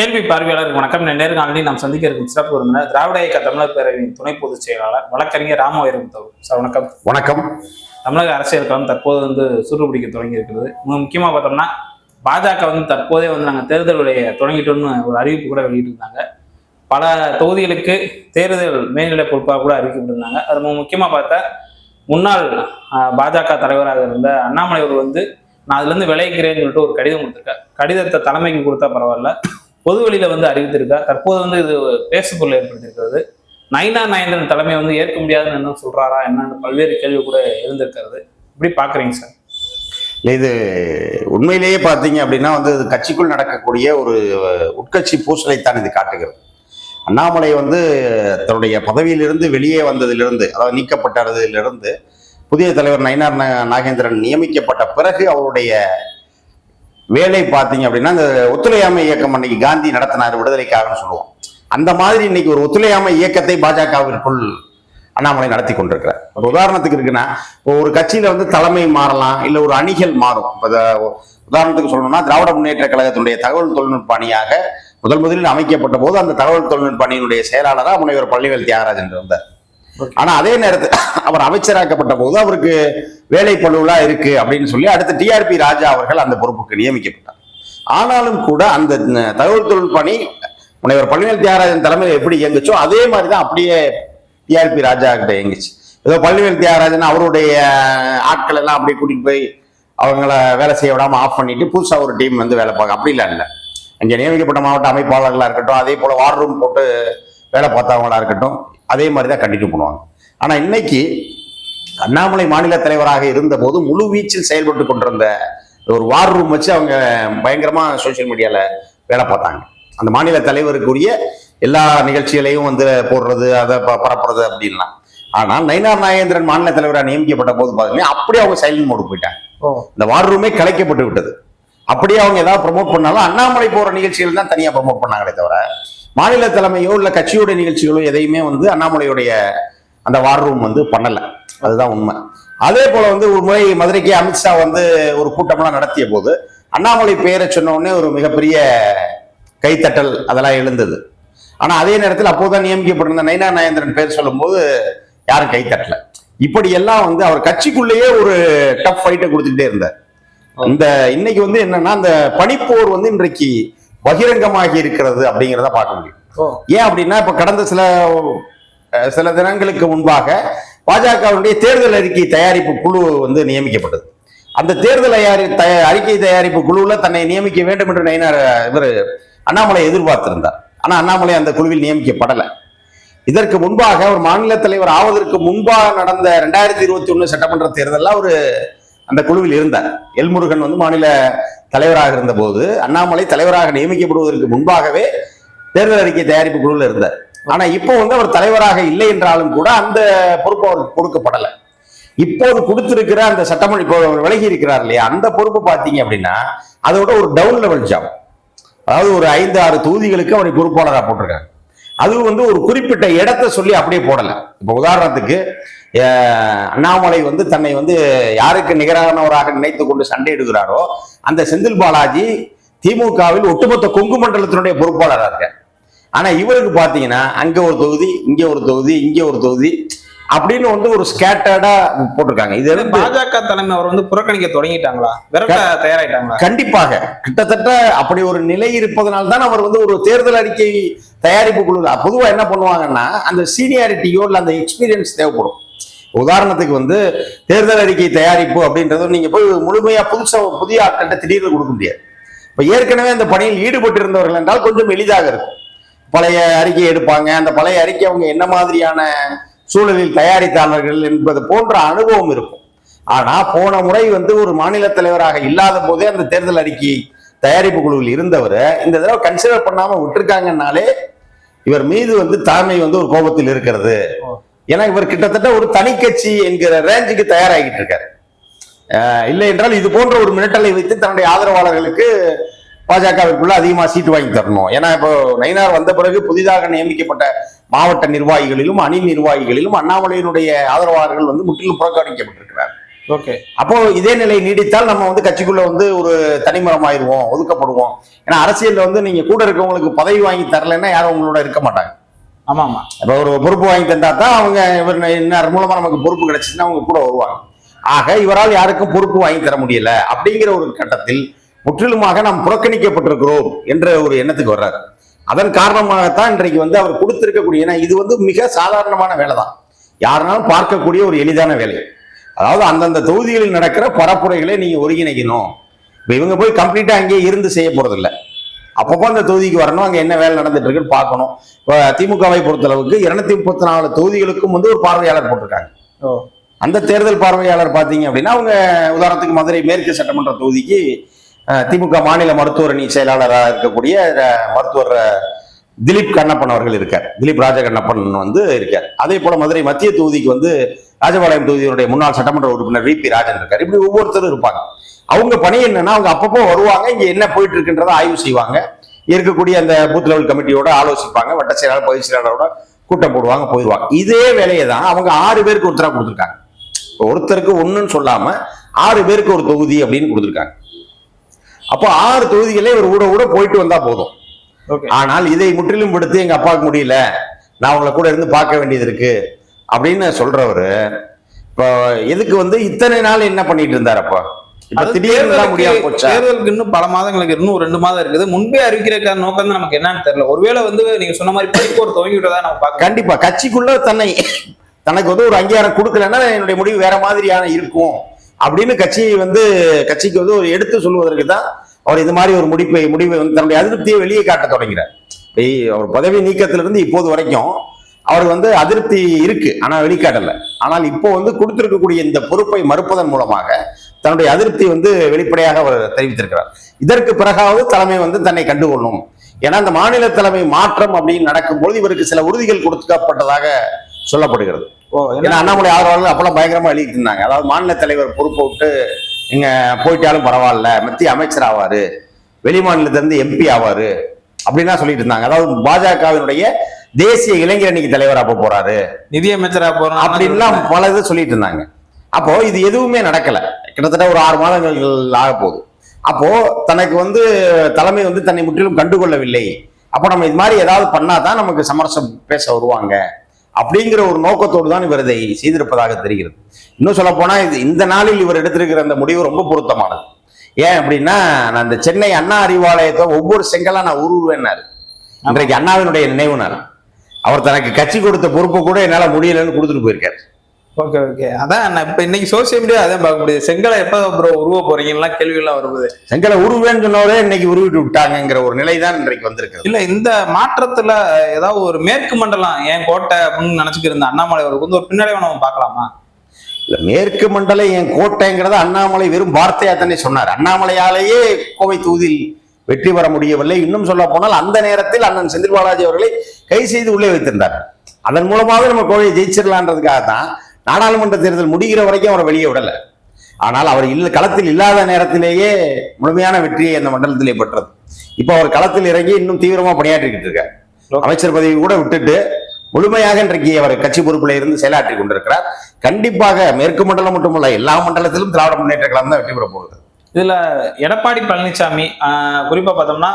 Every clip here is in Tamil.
கேள்வி பார்வையாளருக்கு வணக்கம். நேர்காணலில் நாம் சந்திக்க இருக்கும் சிறப்பு விருந்தினர் திராவிட இயக்க தமிழர் பேரவையின் துணை பொதுச் செயலாளர் வழக்கறிஞர் ராம வைரமுத்து சார். வணக்கம். வணக்கம். தமிழக அரசியல் களம் தற்போது சூடுபிடிக்க தொடங்கி இருக்கிறது. முக்கியமாக பார்த்தோம்னா பாஜக தற்போதே நாங்கள் தேர்தலுடைய தொடங்கிட்டோம்னு ஒரு அறிவிப்பு கூட வெளியிட்டு இருந்தாங்க. பல தொகுதிகளுக்கு தேர்தல் மேல்நிலை பொறுப்பாக கூட அறிவிக்கப்பட்டிருந்தாங்க. அது முக்கியமாக பார்த்தா முன்னாள் பாஜக தலைவராக இருந்த அண்ணாமலை அவர் நான் அதுலேருந்து விளைவிக்கிறேன்னு சொல்லிட்டு ஒரு கடிதம் கொடுத்துருக்கார். கடிதத்தை தலைமைக்கு கொடுத்தா பரவாயில்ல, பொது வெளியில அறிவித்திருக்கா. தற்போது இது பேசுபொருள் ஏற்படுத்தியிருக்கிறது. நயினா நாகேந்திரன் தலைமை ஏற்க முடியாதுன்னு என்ன சொல்றாரா என்னன்னு பல்வேறு கேள்வி கூட இருந்திருக்கிறது. இப்படி பாக்குறீங்க சார்? இது உண்மையிலேயே பார்த்தீங்க அப்படின்னா கட்சிக்குள் நடக்கக்கூடிய ஒரு உட்கட்சி பூசலைத்தான் இது காட்டுகிறது. அண்ணாமலை தன்னுடைய பதவியிலிருந்து வெளியே வந்ததிலிருந்து, அதாவது நீக்கப்பட்டதிலிருந்து புதிய தலைவர் நயினார் நாகேந்திரன் நியமிக்கப்பட்ட பிறகு அவருடைய வேலை பார்த்தீங்க அப்படின்னா இந்த ஒத்துழையாமை இயக்கம் அன்னைக்கு காந்தி நடத்தினார் விடுதலைக்காகன்னு சொல்லுவோம். அந்த மாதிரி இன்னைக்கு ஒரு ஒத்துழையாமை இயக்கத்தை பாஜகவிற்குள் அண்ணாமலை நடத்தி கொண்டிருக்கிறார். ஒரு உதாரணத்துக்கு இருக்குன்னா, இப்போ ஒரு கட்சியில தலைமை மாறலாம், இல்லை ஒரு அணிகள் மாறும். இப்போ உதாரணத்துக்கு சொல்லணும்னா, திராவிட முன்னேற்ற கழகத்தினுடைய தகவல் தொழில்நுட்ப அணியாக முதலில் அமைக்கப்பட்ட போது அந்த தகவல் தொழில்நுட்ப அணியினுடைய செயலாளராக முனைவர் பழனிவேல் தியாகராஜன் இருந்தார். ஆனா அதே நேரத்தில் அவர் அமைச்சராக்கப்பட்ட போது அவருக்கு வேலை பழுவலா இருக்கு அப்படின்னு சொல்லி அடுத்து டிஆர்பி ராஜா அவர்கள் அந்த பொறுப்புக்கு நியமிக்கப்பட்டார். ஆனாலும் கூட அந்த தகவல் தொழில்நுட்ப அணி முனைவர் பழனிவேல் தியாகராஜன் தலைமையில் எப்படி இயங்குச்சோ அதே மாதிரிதான் அப்படியே டிஆர்பி ராஜா கிட்ட இயங்குச்சு. ஏதோ பழனிவேல் தியாகராஜன் அவருடைய ஆட்கள் எல்லாம் அப்படியே கூட்டிட்டு போய் அவங்கள வேலை செய்ய விடாம ஆஃப் பண்ணிட்டு புதுசா ஒரு டீம் வேலை பார்க்க அப்படிலாம் இல்லை. அங்கே நியமிக்கப்பட்ட மாவட்ட அமைப்பாளர்களா இருக்கட்டும், அதே போல வார் ரூம் போட்டு வேலை பார்த்தவங்களா இருக்கட்டும், அதே மாதிரிதான் கண்டினியூ பண்ணுவாங்க. ஆனா இன்னைக்கு அண்ணாமலை மாநில தலைவராக இருந்த போது முழு வீச்சில் செயல்பட்டு கொண்டிருந்த ஒரு வார் ரூம் வச்சு அவங்க பயங்கரமா சோசியல் மீடியால வேலை பார்த்தாங்க. அந்த மாநில தலைவருக்குரிய எல்லா நிகழ்ச்சிகளையும் போடுறது, அதை பரப்புறது அப்படின்லாம். ஆனால் நயினார் நாகேந்திரன் மாநில தலைவராக நியமிக்கப்பட்ட போது பாத்தீங்கன்னா அப்படியே அவங்க சைலண்ட் மோடு போயிட்டாங்க. இந்த வார் ரூமே கலைக்கப்பட்டு விட்டது. அப்படியே அவங்க ஏதாவது ப்ரமோட் பண்ணாலும் அண்ணாமலை போற நிகழ்ச்சிகள் தான் தனியா ப்ரமோட் பண்ணாங்களே தவிர மாநில தலைமையோ இல்ல கட்சியோட நிகழ்ச்சிகளோ எதையுமே அண்ணாமலையுடைய அந்த வார் ரூம் பண்ணல. அதுதான் உண்மை. அதே போல ஒரு முறை மதுரைக்கு அமித்ஷா ஒரு கூட்டம்லாம் நடத்திய போது அண்ணாமலை பெயரை சொன்ன உடனே ஒரு மிகப்பெரிய கைத்தட்டல் அதெல்லாம் எழுந்தது. ஆனா அதே நேரத்தில் அப்போதான் நியமிக்கப்பட்டிருந்த நயினார் நாகேந்திரன் பேர் சொல்லும் போது யாரும் கைத்தட்டல. இப்படி எல்லாம் அவர் கட்சிக்குள்ளேயே ஒரு டஃப் ஃபைட்டை கொடுத்துக்கிட்டே இருந்தார். இந்த இன்னைக்கு என்னன்னா அந்த பனிப்போர் இன்றைக்கு பகிரங்கமாகி இருக்கிறது அப்படிங்கிறத பார்க்க முடியும். ஏன் அப்படின்னா இப்ப கடந்த சில தினங்களுக்கு முன்பாக பாஜகவுடைய தேர்தல் அறிக்கை தயாரிப்பு குழு நியமிக்கப்பட்டது. அந்த தேர்தல் அறிக்கை தயாரிப்பு குழுவுல தன்னை நியமிக்க வேண்டும் என்று அண்ணாமலை எதிர்பார்த்திருந்தார். ஆனா அண்ணாமலை அந்த குழுவில் நியமிக்கப்படலை. இதற்கு முன்பாக ஒரு மாநில தலைவர் ஆவதற்கு முன்பாக நடந்த 2021 சட்டமன்ற தேர்தலில் ஒரு அந்த குழுவில் இருந்தார். எல்முருகன் மாநில தலைவராக இருந்த போது அண்ணாமலை தலைவராக நியமிக்கப்படுவதற்கு முன்பாகவே தேர்தல் அறிக்கை தயாரிப்பு குழுவில் இருந்தார். ஆனா இப்போ அவர் தலைவராக இல்லை என்றாலும் கூட அந்த பொறுப்பு அவருக்கு கொடுக்கப்படலை. இப்போது கொடுத்திருக்கிற அந்த சட்டமன்ற இப்போ விலகி இருக்கிறார் இல்லையா, அந்த பொறுப்பு பார்த்தீங்க அப்படின்னா அதோட ஒரு டவுன் லெவல் ஜாப். அதாவது ஒரு 5-6 தொகுதிகளுக்கு அவரை பொறுப்பாளராக போட்டிருக்காங்க. அது ஒரு குறிப்பிட்ட இடத்தை சொல்லி அப்படியே போடலை. இப்போ உதாரணத்துக்கு அண்ணாமலை தன்னை யாருக்கு நிகரானவராக நினைத்து கொண்டு சண்டையிடுகிறாரோ அந்த செந்தில் பாலாஜி திமுகவில் ஒட்டுமொத்த கொங்கு மண்டலத்தினுடைய பொறுப்பாளராக இருக்கார். ஆனா இவருக்கு பாத்தீங்கன்னா அங்க ஒரு தொகுதி, இங்க ஒரு தொகுதி, இங்க ஒரு தொகுதி அப்படின்னு ஒரு ஸ்கேட்டர்டா போட்டிருக்காங்க. இது பாஜக தலைமை அவர் புறக்கணிக்க தொடங்கிட்டாங்களா, தயாராயிட்டாங்களா? கண்டிப்பாக கிட்டத்தட்ட அப்படி ஒரு நிலை இருப்பதனால்தான் அவர் ஒரு தேர்தல் அறிக்கை தயாரிப்பு குழு பொதுவா என்ன பண்ணுவாங்கன்னா அந்த சீனியாரிட்டியோ இல்ல அந்த எக்ஸ்பீரியன்ஸ் தேவைப்படும். உதாரணத்துக்கு தேர்தல் அறிக்கை தயாரிப்பு அப்படின்றது நீங்க போய் முழுமையா புதிய ஆட்கள்கிட்ட திடீர்னு கொடுக்க முடியாது. இப்ப ஏற்கனவே அந்த பணியில் ஈடுபட்டு இருந்தவர்கள் என்றால் கொஞ்சம் எளிதாக இருக்கும். பழைய அறிக்கை எடுப்பாங்க, அந்த பழைய அறிக்கை அவங்க என்ன மாதிரியான சூழலில் தயாரித்தாளர்கள் என்பது போன்ற அனுபவம் இருக்கும். ஆனா போன முறை ஒரு மாநில தலைவராக இல்லாத போதே அந்த தேர்தல் அறிக்கை தயாரிப்பு குழுவில் இருந்தவர் இந்த தடவை கன்சிடர் பண்ணாம விட்டுருக்காங்கன்னாலே இவர் மீது தலைமை ஒரு கோபத்தில் இருக்கிறது. ஏன்னா இவர் கிட்டத்தட்ட ஒரு தனி கட்சி என்கிற ரேஞ்சுக்கு தயாராகிட்டு இருக்காரு. இல்லை என்றால் இது போன்ற ஒரு மிரட்டலை வைத்து தன்னுடைய ஆதரவாளர்களுக்கு பாஜகவிற்குள்ள அதிகமா சீட்டு வாங்கி தரணும். ஏன்னா இப்போ நயினார் வந்த பிறகு புதிதாக நியமிக்கப்பட்ட மாவட்ட நிர்வாகிகளிலும் அணி நிர்வாகிகளிலும் அண்ணாமலையினுடைய ஆதரவாளர்கள் முற்றிலும் புறக்கணிக்கப்பட்டிருக்கிறார். ஓகே. அப்போ இதே நிலை நீடித்தால் நம்ம வந்து கட்சிக்குள்ள வந்து ஒரு தனிமரம் ஆயிடுவோம், ஒதுக்கப்படுவோம். ஏன்னா அரசியல்ல வந்து நீங்க கூட இருக்கவங்களுக்கு பதவி வாங்கி தரலைன்னா யாரும் உங்களோட இருக்க மாட்டாங்க. ஆமா ஆமா. அப்ப ஒரு பொறுப்பு வாங்கி தந்தா தான் அவங்க இவர் இன்னார் மூலமா நமக்கு பொறுப்பு கிடைச்சிச்சுன்னா அவங்க கூட வருவாங்க. ஆக இவரால் யாருக்கும் பொறுப்பு வாங்கி தர முடியல அப்படிங்கிற ஒரு கட்டத்தில் முற்றிலுமாக நாம் புறக்கணிக்கப்பட்டிருக்கிறோம் என்ற ஒரு எண்ணத்துக்கு வர்றாரு. அதன் காரணமாகத்தான் இன்றைக்கு வந்து அவர் கொடுத்திருக்கக்கூடிய, ஏன்னா இது வந்து மிக சாதாரணமான வேலை தான், யாருனாலும் பார்க்கக்கூடிய ஒரு எளிதான வேலை. அதாவது அந்தந்த தொகுதிகளில் நடக்கிற பரப்புரைகளை நீங்க ஒருங்கிணைக்கணும். இப்ப இவங்க போய் கம்ப்ளீட்டா அங்கேயே இருந்து செய்ய போறது இல்லை. அப்பப்போ அந்த தொகுதிக்கு வரணும், அங்க என்ன வேலை நடந்துட்டு இருக்குன்னு பார்க்கணும். இப்போ திமுகவை பொறுத்தளவுக்கு 234 தொகுதிகளுக்கும் வந்து ஒரு பார்வையாளர் போட்டிருக்காங்க. அந்த தேர்தல் பார்வையாளர் பார்த்தீங்க அப்படின்னா அவங்க உதாரணத்துக்கு மதுரை மேற்கு சட்டமன்ற தொகுதிக்கு திமுக மாநில மருத்துவர் அணி செயலாளராக இருக்கக்கூடிய மருத்துவர் திலீப் கண்ணப்பன் அவர்கள் இருக்கார். திலீப் ராஜ கண்ணப்பன் வந்து இருக்கார். அதே போல மதுரை மத்திய தொகுதிக்கு வந்து ராஜபாளையம் தொகுதியினுடைய முன்னாள் சட்டமன்ற உறுப்பினர் VP ராஜன் இருக்கார். இப்படி ஒவ்வொருத்தரும் இருப்பாங்க. அவங்க பணி என்னன்னா அவங்க அப்பப்போ வருவாங்க, இங்க என்ன போயிட்டு இருக்குன்றதை ஆய்வு செய்வாங்க, இருக்கக்கூடிய அந்த பூத் லெவல் கமிட்டியோட ஆலோசிப்பாங்க, வட்ட செயலாளர் பகுதி செயலாளரோட கூட்டம் போடுவாங்க, போயிடுவாங்க. இதே வேலையை தான் அவங்க 6 பேருக்கு ஒருத்தராக கொடுத்துருக்காங்க. ஒருத்தருக்கு ஒண்ணுன்னு சொல்லாம 6 பேருக்கு ஒரு தொகுதி அப்படின்னு கொடுத்துருக்காங்க. அப்போ 6 தொகுதிகளே ஒரு ஊட போயிட்டு வந்தா போதும். ஆனால் இதை முற்றிலும் படுத்தி எங்க அப்பாவுக்கு முடியல, நான் உங்களை கூட இருந்து பார்க்க வேண்டியது இருக்கு அப்படின்னு சொல்றவரு இப்போ எதுக்கு வந்து இத்தனை நாள் என்ன பண்ணிட்டு இருந்தார்? அப்போ தேர்தலுக்கு இன்னும் பல மாதங்களுக்கு இன்னும் 2 மாதம் இருக்குது. முன்பே அறிவிக்கிற நோக்கம் தான் நமக்கு என்னன்னு தெரியல. ஒருவேளை வந்து நீங்க சொன்ன மாதிரி படிப்போர் துவங்கி விட்டதா நம்ம பார்க்க. கண்டிப்பா கட்சிக்குள்ள தனக்கு வந்து ஒரு அங்கீகாரம் கொடுக்கலன்னா என்னுடைய முடிவு வேற மாதிரியான இருக்கும் அப்படின்னு கட்சிக்கு வந்து ஒரு எடுத்து சொல்வதற்கு தான் அவர் இது மாதிரி ஒரு முடிவை வந்து தன்னுடைய அதிருப்தியை வெளியே காட்ட தொடங்கிறார். அவர் பதவி நீக்கத்திலிருந்து இப்போது வரைக்கும் அவர் வந்து அதிருப்தி இருக்கு, ஆனா வெளிக்காட்டல. ஆனால் இப்போ வந்து கொடுத்திருக்கக்கூடிய இந்த பொறுப்பை மறுப்பதன் மூலமாக தன்னுடைய அதிருப்தி வந்து வெளிப்படையாக அவர் தெரிவித்திருக்கிறார். இதற்கு பிறகாவது தலைமை வந்து தன்னை கண்டுகொள்ளும். ஏன்னா அந்த மாநில தலைமை மாற்றம் அப்படின்னு நடக்கும்போது இவருக்கு சில உறுதிகள் கொடுக்கப்பட்டதாக சொல்லப்படுகிறது. ஏன்னா அண்ணாமலை ஆதரவாளர்கள் அப்பெல்லாம் பயங்கரமா எழுதிட்டு இருந்தாங்க. அதாவது மாநில தலைவர் பொறுப்பை விட்டு நீங்க போயிட்டாலும் பரவாயில்ல, மத்திய அமைச்சர் ஆவாரு, வெளி மாநிலத்திலிருந்து MP ஆவாரு அப்படின்னா சொல்லிட்டு இருந்தாங்க. அதாவது பாஜகவினுடைய தேசிய இளைஞர் அணிக்கு தலைவரா போறாரு, நிதியமைச்சரா போறாரு அப்படின்லாம் பல இது சொல்லிட்டு இருந்தாங்க. அப்போ இது எதுவுமே நடக்கல. கிட்டத்தட்ட ஒரு 6 மாதங்கள் ஆக போகுது. அப்போ தனக்கு வந்து தலைமை வந்து தன்னை முற்றிலும் கண்டுகொள்ளவில்லை. அப்போ நம்ம இது மாதிரி ஏதாவது பண்ணாதான் நமக்கு சமரசம் பேச வருவாங்க அப்படிங்கிற ஒரு நோக்கத்தோடு தான் இவர் இதை செய்திருப்பதாக தெரிகிறது. இன்னும் சொல்ல போனா இந்த நாளில் இவர் எடுத்திருக்கிற அந்த முடிவு ரொம்ப பொருத்தமானது. ஏன் அப்படின்னா, நான் இந்த சென்னை அண்ணா அறிவாலயத்தை ஒவ்வொரு செங்கலா நான் உருவேன்னாரு. இன்றைக்கு அண்ணாவினுடைய நினைவு நாள். அவர் தனக்கு கட்சி கொடுத்த பொறுப்பை கூட என்னால முடியலன்னு கொடுத்துட்டு போயிருக்காரு. Okay okay. அதான் நான் இப்ப இன்னைக்கு சோசியல் மீடியா அதான் பார்க்க முடியுது. செங்கலை எப்ப ப்ரோ உருவ போறீங்கன்னா கேள்வி எல்லாம் வருது. செங்கலை உருவேன்னு சொன்னவரே இன்னைக்கு உருவிட்டு விட்டாங்கிற ஒரு நிலை தான் இன்றைக்கு வந்திருக்கு. இல்ல இந்த மாற்றத்துல ஏதாவது ஒரு மேற்கு மண்டலம் என் கோட்டை அப்படின்னு நினைச்சுட்டு இருந்த அண்ணாமலை அவருக்கு வந்து ஒரு பின்னடைவை நம்ம பார்க்கலாமா? இல்ல, மேற்கு மண்டலம் என் கோட்டைங்கிறத அண்ணாமலை வெறும் வார்த்தையா தானே சொன்னார். அண்ணாமலையாலேயே கோவை தொகுதியில் வெற்றி பெற முடியவில்லை. இன்னும் சொல்ல போனால் அந்த நேரத்தில் அண்ணன் செந்தில் பாலாஜி அவர்களை கை செய்து உள்ளே வைத்திருந்தார். அதன் மூலமாக நம்ம கோவையை ஜெயிச்சிடலான்றதுக்காக தான் நாடாளுமன்ற தேர்தல் முடிகிற வரைக்கும் அவரை வெளியே விடல. ஆனால் அவர் களத்தில் இல்லாத நேரத்திலேயே முழுமையான வெற்றியை அந்த மண்டலத்திலே பெற்றது. இப்ப அவர் களத்தில் இறங்கி இன்னும் தீவிரமா பணியாற்றிக்கிட்டு இருக்கார். அமைச்சர் பதவி கூட விட்டுட்டு முழுமையாக இன்றைக்கு அவர் கட்சி பொறுப்பில் இருந்து செயலாற்றி கொண்டிருக்கிறார். கண்டிப்பாக மேற்கு மண்டலம் மட்டுமல்ல, எல்லா மண்டலத்திலும் திராவிட முன்னேற்ற கழகம் தான் வெற்றி பெற போகுது. இதுல எடப்பாடி பழனிசாமி குறிப்பா பார்த்தோம்னா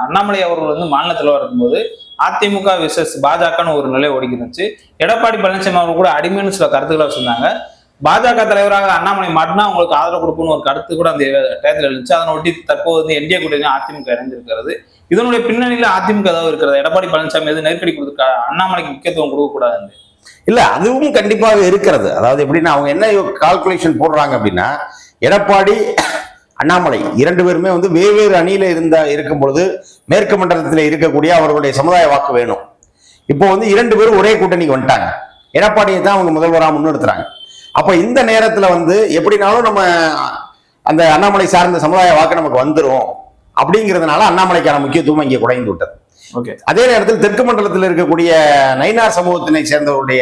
அண்ணாமலை அவர்கள் வந்து மாநிலத்தில் இருக்கும்போது அதிமுக விசஸ் பாஜகன்னு ஒரு நிலை ஓடிக்கிருந்துச்சு. எடப்பாடி பழனிசாமி அவர்கள் கூட அடிமைன்னு சில கருத்துக்களை வச்சிருந்தாங்க. பாஜக தலைவராக அண்ணாமலை மாட்டினா அவங்களுக்கு ஆதரவு கொடுப்புன்னு ஒரு கருத்து கூட அந்த டயத்தில் இருந்துச்சு. அதனை ஒட்டி தற்போது வந்து NDA கூட்டணி அதிமுக இணைந்திருக்கிறது. இதனுடைய பின்னணியில அதிமுக ஏதாவது இருக்கிறது? எடப்பாடி பழனிசாமி எது நெருக்கடி கொடுத்துருக்கா? அண்ணாமலைக்கு முக்கியத்துவம் கொடுக்க கூடாது? இல்ல, அதுவும் கண்டிப்பாக இருக்கிறது. அதாவது எப்படின்னா அவங்க என்ன கால்குலேஷன் போடுறாங்க அப்படின்னா, எடப்பாடி அண்ணாமலை 2 பேருமே வந்து வெவ்வேறு அணியில இருக்கும் பொழுது மேற்கு மண்டலத்தில் இருக்கக்கூடிய அவர்களுடைய சமுதாய வாக்கு வேணும். இப்போ வந்து 2 பேரும் ஒரே கூட்டணிக்கு வந்துட்டாங்க. எடப்பாடியை தான் அவங்க முதல்வராக முன்னிறுத்துறாங்க. அப்ப இந்த நேரத்துல வந்து எப்படினாலும் நம்ம அந்த அண்ணாமலை சார்ந்த சமுதாய வாக்கு நமக்கு வந்துடும் அப்படிங்கிறதுனால அண்ணாமலைக்கான முக்கியத்துவம் இங்கே குறைந்து விட்டது. அதே நேரத்தில் தெற்கு மண்டலத்தில் இருக்கக்கூடிய நயினார் சமூகத்தினை சேர்ந்தவருடைய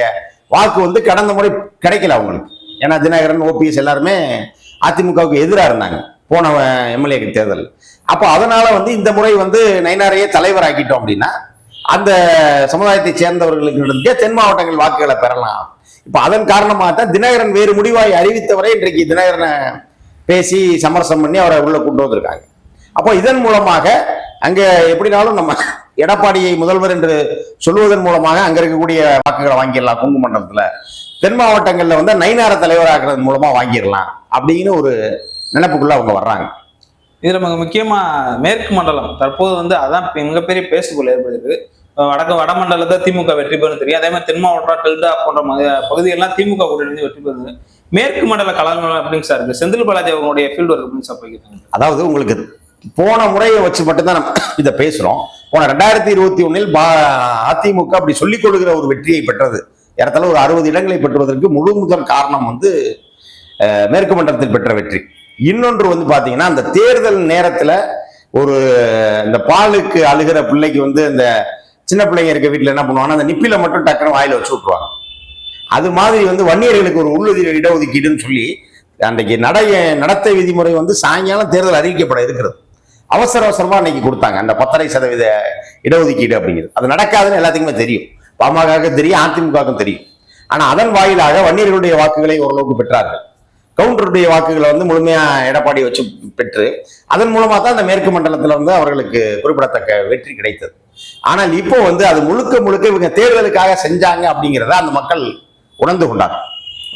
வாக்கு வந்து கடந்த முறை கிடைக்கல அவங்களுக்கு. ஏன்னா தினகரன், OPS எல்லாருமே அதிமுகவுக்கு எதிராக இருந்தாங்க போன MLA தேர்தல். அப்போ அதனால வந்து இந்த முறை வந்து நயினாரையே தலைவர் ஆக்கிட்டோம் அப்படின்னா அந்த சமுதாயத்தை சேர்ந்தவர்களுக்கு தென் மாவட்டங்கள் வாக்குகளை பெறலாம். இப்ப அதன் காரணமாக தான் தினகரன் வேறு முடிவாய் அறிவித்தவரை இன்றைக்கு தினகரனை பேசி சமரசம் பண்ணி அவரை உள்ள கொண்டு வந்திருக்காங்க. அப்போ இதன் மூலமாக அங்க எப்படினாலும் நம்ம எடப்பாடியை முதல்வர் என்று சொல்வதன் மூலமாக அங்க இருக்கக்கூடிய வாக்குகளை வாங்கிடலாம். கொங்கு மண்டலத்துல தென் மாவட்டங்கள்ல வந்து நயினார தலைவராகிறது மூலமா வாங்கிடலாம் அப்படின்னு ஒரு நினைப்புக்குள்ள அவங்க வர்றாங்க. இதுல முக்கியமா மேற்கு மண்டலம் தற்போது வந்து அதான் மிகப்பெரிய பேசுபொருள் ஏற்படுது. வட மண்டலத்தை திமுக வெற்றி பெறும் தெரியும். அதே மாதிரி தென் மாவட்டம் டெல்டா போன்ற பகுதிகள்லாம் திமுக கூட்டணி வெற்றி பெறுது. மேற்கு மண்டல கலவரம் எப்படிங்க சார் இருக்கு? செந்தில் பாலாஜி அவங்களுடைய ஃபீல்டு ஒர்க் எப்படிங்க சார் போய்க்கிட்டாங்க? அதாவது உங்களுக்கு போன முறையை வச்சு மட்டும்தான் நம்ம இதை பேசுறோம். போன 2021 அதிமுக அப்படி சொல்லிக் கொள்கிற ஒரு வெற்றியை பெற்றது. இடத்துல ஒரு 60 இடங்களை பெற்றுவதற்கு முழு முதல் காரணம் வந்து மேற்கு மண்டலத்தில் பெற்ற வெற்றி. இன்னொன்று வந்து பாத்தீங்கன்னா அந்த தேர்தல் நேரத்துல ஒரு இந்த பாலுக்கு அழுகிற பிள்ளைக்கு வந்து இந்த சின்ன பிள்ளைங்க இருக்க வீட்டுல என்ன பண்ணுவாங்கன்னா அந்த நிப்பில மட்டும் டக்குனு வாயில வச்சு விட்டுருவாங்க. அது மாதிரி வந்து வன்னியர்களுக்கு ஒரு இடஒதுக்கீடுன்னு சொல்லி அன்றைக்கு நடத்தை விதிமுறை வந்து சாயங்காலம் தேர்தல் அறிவிக்கப்பட இருக்கிறது. அவசரமா அன்னைக்கு கொடுத்தாங்க அந்த 10% இடஒதுக்கீடு அப்படிங்கிறது. அது நடக்காதுன்னு எல்லாத்துக்குமே தெரியும். பாமக தெரியும், அதிமுகவுக்கும் தெரியும். ஆனா அதன் வாயிலாக வன்னியர்களுடைய வாக்குகளை ஓரளவுக்கு பெற்றார்கள். கவுண்டருடைய வாக்குகளை வந்து முழுமையா எடப்பாடி வச்சு பெற்று அதன் மூலமா தான் அந்த மேற்கு மண்டலத்துல வந்து அவர்களுக்கு குறிப்பிடத்தக்க வெற்றி கிடைத்தது. ஆனால் இப்போ வந்து அது முழுக்க இவங்க தேர்தலுக்காக செஞ்சாங்க அப்படிங்கிறத அந்த மக்கள் உணர்ந்து கொண்டாங்க.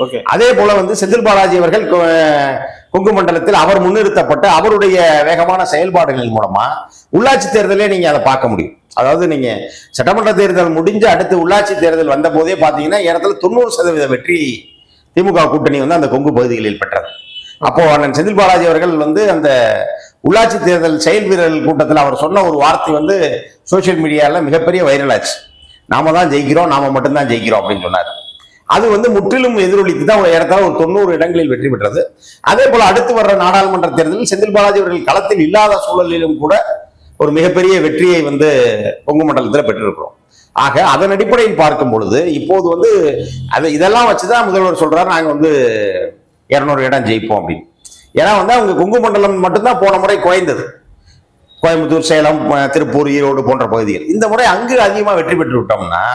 ஓகே. அதே போல வந்து செந்தில் பாலாஜி அவர்கள் கொங்கு மண்டலத்தில் அவர் முன்னிறுத்தப்பட்ட அவருடைய வேகமான செயல்பாடுகளின் மூலமா உள்ளாட்சி தேர்தலே நீங்க அதை பார்க்க முடியும். அதாவது நீங்க சட்டமன்ற தேர்தல் முடிஞ்சு அடுத்து உள்ளாட்சி தேர்தல் வந்த போதே பாத்தீங்கன்னா இடத்துல 90% வெற்றி திமுக கூட்டணி வந்து அந்த கொங்கு பகுதிகளில் பெற்றது. அப்போ அண்ணன் செந்தில் பாலாஜி அவர்கள் வந்து அந்த உள்ளாட்சி தேர்தல் செயல் வீரர்கள் கூட்டத்தில் அவர் சொன்ன ஒரு வார்த்தை வந்து சோசியல் மீடியால மிகப்பெரிய வைரல் ஆச்சு. நாம தான் ஜெயிக்கிறோம், நாம மட்டும்தான் ஜெயிக்கிறோம் அப்படின்னு சொன்னார். அது வந்து முற்றிலும் எதிரொலித்து தான் ஒரு இடத்துல ஒரு 90 இடங்களில் வெற்றி பெற்றது. அதே போல அடுத்து வர்ற நாடாளுமன்ற தேர்தலில் செந்தில் பாலாஜி அவர்கள் களத்தில் இல்லாத சூழலிலும் கூட ஒரு மிகப்பெரிய வெற்றியை வந்து கொங்கு மண்டலத்தில் பெற்றிருக்கிறோம். ஆக அதன் அடிப்படையில் பார்க்கும் பொழுது இப்போது வந்து இதெல்லாம் வச்சுதான் முதல்வர் சொல்றாரு நாங்க வந்து 200 இடம் ஜெயிப்போம் அப்படின்னு. ஏன்னா வந்து அவங்க கொங்கு மண்டலம் மட்டும்தான் போன முறை குறைந்தது. கோயம்புத்தூர், சேலம், திருப்பூர், ஈரோடு போன்ற பகுதிகள். இந்த முறை அங்கு அதிகமா வெற்றி பெற்று விட்டோம்னா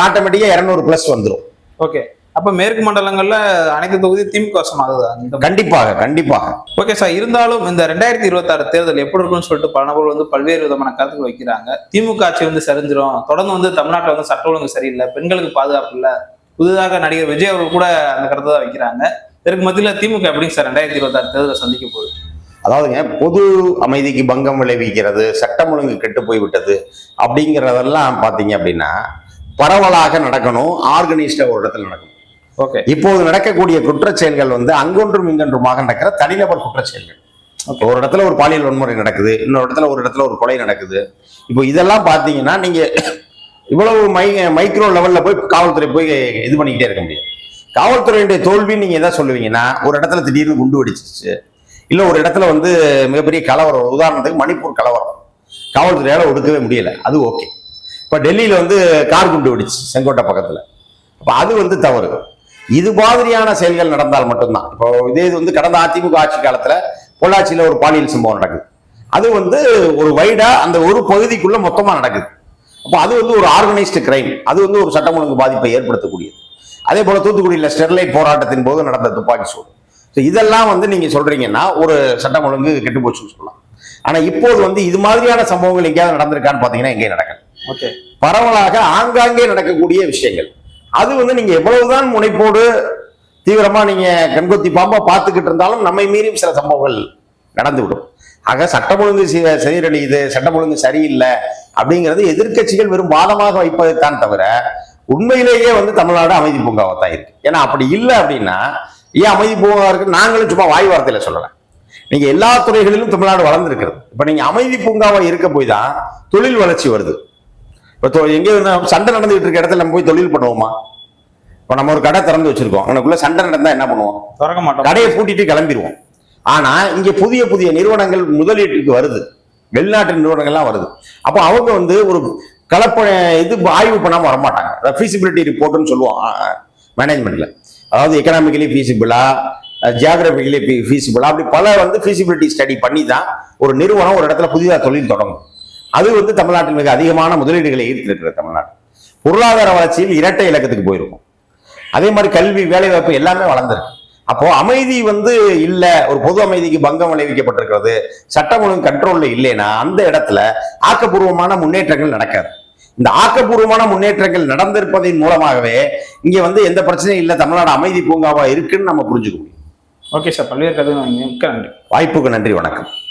ஆட்டோமேட்டிக்கா 200+ வந்துடும். ஓகே. அப்ப மேற்கு மண்டலங்கள்ல அனைத்து தொகுதி திமுக வசமாகுதா? கண்டிப்பாக. Okay sir. இருந்தாலும் இந்த 2026 தேர்தல் எப்படி இருக்கும்னு சொல்லிட்டு பல நபர்கள் வந்து பல்வேறு விதமான கருத்துக்கள் வைக்கிறாங்க. திமுக ஆட்சி வந்து சரிஞ்சிரும், தொடர்ந்து வந்து தமிழ்நாட்டில் வந்து சட்ட ஒழுங்கு சரியில்லை, பெண்களுக்கு பாதுகாப்பு இல்லை, புதிதாக நடிகர் விஜய் அவர்கள் கூட அந்த கருத்தை தான் வைக்கிறாங்க. இதற்கு மத்தியில திமுக எப்படிங்க சார் 2026 தேர்தலை சந்திக்க போகுது? அதாவதுங்க பொது அமைதிக்கு பங்கம் விளைவிக்கிறது, சட்டம் ஒழுங்கு கெட்டு போய்விட்டது அப்படிங்கிறதெல்லாம் பாத்தீங்க அப்படின்னா பரவலாக நடக்கணும், ஆர்கனைஸ்டா ஒரு இடத்துல நடக்கணும். ஓகே. இப்போது நடக்கக்கூடிய குற்றச்செயல்கள் வந்து அங்கொன்றும் இங்கொன்றுமாக நடக்கிற தனிநபர் குற்றச்செயல்கள். ஒரு இடத்துல ஒரு பாலியல் வன்முறை நடக்குது, இன்னொரு இடத்துல ஒரு கொலை நடக்குது. இப்போ இதெல்லாம் பாத்தீங்கன்னா நீங்க இவ்வளவு மைக்ரோ லெவல்ல போய் காவல்துறை போய் இது பண்ணிக்கிட்டே இருக்க முடியாது. காவல்துறையுடைய தோல்வின்னு நீங்க எதை சொல்லுவீங்கன்னா ஒரு இடத்துல திடீர்னு குண்டு வெடிச்சிருச்சு, இல்ல ஒரு இடத்துல வந்து மிகப்பெரிய கலவரம், உதாரணத்துக்கு மணிப்பூர் கலவரம், காவல்துறையால ஒடுக்கவே முடியல, அது ஓகே. இப்ப டெல்லியில வந்து கார் குண்டு வெடிச்சு செங்கோட்டை பக்கத்துல, அப்ப அது வந்து தவறு. இது மாதிரியான செயல்கள் நடந்தால் மட்டும்தான். இப்போ இதே இது வந்து கடந்த அதிமுக ஆட்சி காலத்துல பொள்ளாச்சியில ஒரு பாலியல் சம்பவம் நடக்குது, அது வந்து ஒரு வைடா அந்த ஒரு பகுதிக்குள்ள மொத்தமா நடக்குது. அப்ப அது வந்து ஒரு ஆர்கனைஸ்டு கிரைம், அது வந்து ஒரு சட்டம் ஒழுங்கு பாதிப்பை ஏற்படுத்தக்கூடியது. அதே போல தூத்துக்குடியில ஸ்டெர்லைட் போராட்டத்தின் போது நடந்த துப்பாக்கி சூடு, இதெல்லாம் வந்து நீங்க சொல்றீங்கன்னா ஒரு சட்டம் ஒழுங்கு கெட்டு போச்சுன்னு சொல்லலாம். ஆனா இப்போது வந்து இது மாதிரியான சம்பவங்கள் எங்கேயாவது நடந்திருக்கான்னு பாத்தீங்கன்னா எங்கேயும் நடக்கல. ஓகே. பரவலாக ஆங்காங்கே நடக்கக்கூடிய விஷயங்கள், அது வந்து நீங்க எவ்வளவுதான் முனைப்போடு தீவிரமா நீங்க கண்கொத்தி பாம்பா பார்த்துக்கிட்டு இருந்தாலும் நம்மை மீறியும் சில சம்பவங்கள் நடந்துவிடும். ஆக சட்டம் ஒழுங்கு சீரழியுது, சட்டம் ஒழுங்கு சரியில்லை அப்படிங்கிறது எதிர்க்கட்சிகள் வெறும் வாதமாக வைப்பதைத்தான் தவிர உண்மையிலேயே வந்து தமிழ்நாடு அமைதி பூங்காவா தான் இருக்கு. ஏன்னா அப்படி இல்லை அப்படின்னா ஏன் அமைதி பூங்கா இருக்கு? நாங்களும் சும்மா வாய் வார்த்தையில சொல்லலாம். நீங்க எல்லா துறைகளிலும் தமிழ்நாடு வளர்ந்துருக்கிறது. இப்ப நீங்க அமைதி பூங்காவா இருக்க போய் தான் தொழில் வளர்ச்சி வருது. இப்போ எங்கே சண்டை நடந்துகிட்டு இருக்க இடத்துல நம்ம போய் தொழில் பண்ணுவோமா? இப்போ நம்ம ஒரு கடை திறந்து வச்சிருக்கோம், எனக்குள்ள சண்டை நடந்தா என்ன பண்ணுவோம்? திறக்க மாட்டோம், கடையை பூட்டிட்டு கிளம்பிடுவோம். ஆனா இங்க புதிய புதிய நிறுவனங்கள் முதலீட்டுக்கு வருது, வெளிநாட்டு நிறுவனங்கள்லாம் வருது. அப்போ அவங்க வந்து ஒரு கலப்ப இது ஆய்வு பண்ணாம வரமாட்டாங்க. ஃபீசிபிலிட்டி ரிப்போர்ட்னு சொல்லுவோம் மேனேஜ்மெண்ட்ல. அதாவது எக்கனாமிக்கலி ஃபீசிபிளா, ஜியாகிரபிக்கலி ஃபீசிபிளா, அப்படி பல வந்து ஃபீசிபிலிட்டி ஸ்டடி பண்ணி தான் ஒரு நிறுவனம் ஒரு இடத்துல புதிதாக தொழில் தொடங்கும். அது வந்து தமிழ்நாட்டில் மிக அதிகமான முதலீடுகளை ஈர்த்திருக்கிற தமிழ்நாடு பொருளாதார வளர்ச்சியில் இரட்டை இலக்கத்துக்கு போயிருக்கும். அதே மாதிரி கல்வி, வேலைவாய்ப்பு எல்லாமே வளர்ந்துருக்கு. அப்போ அமைதி வந்து இல்ல, ஒரு பொது அமைதிக்கு பங்கம் விளைவிக்கப்பட்டிருக்கிறது, சட்டம் ஒழுங்கு கண்ட்ரோல்ல இல்லைன்னா அந்த இடத்துல ஆக்கப்பூர்வமான முன்னேற்றங்கள் நடக்காது. இந்த ஆக்கப்பூர்வமான முன்னேற்றங்கள் நடந்திருப்பதன் மூலமாகவே இங்க வந்து எந்த பிரச்சனையும் இல்லை, தமிழ்நாடு அமைதி பூங்காவா இருக்குன்னு நம்ம புரிஞ்சுக்க முடியும். ஓகே சார், பல்வேறு கருத்து மிக்க நன்றி. வாய்ப்புக்கு நன்றி, வணக்கம்.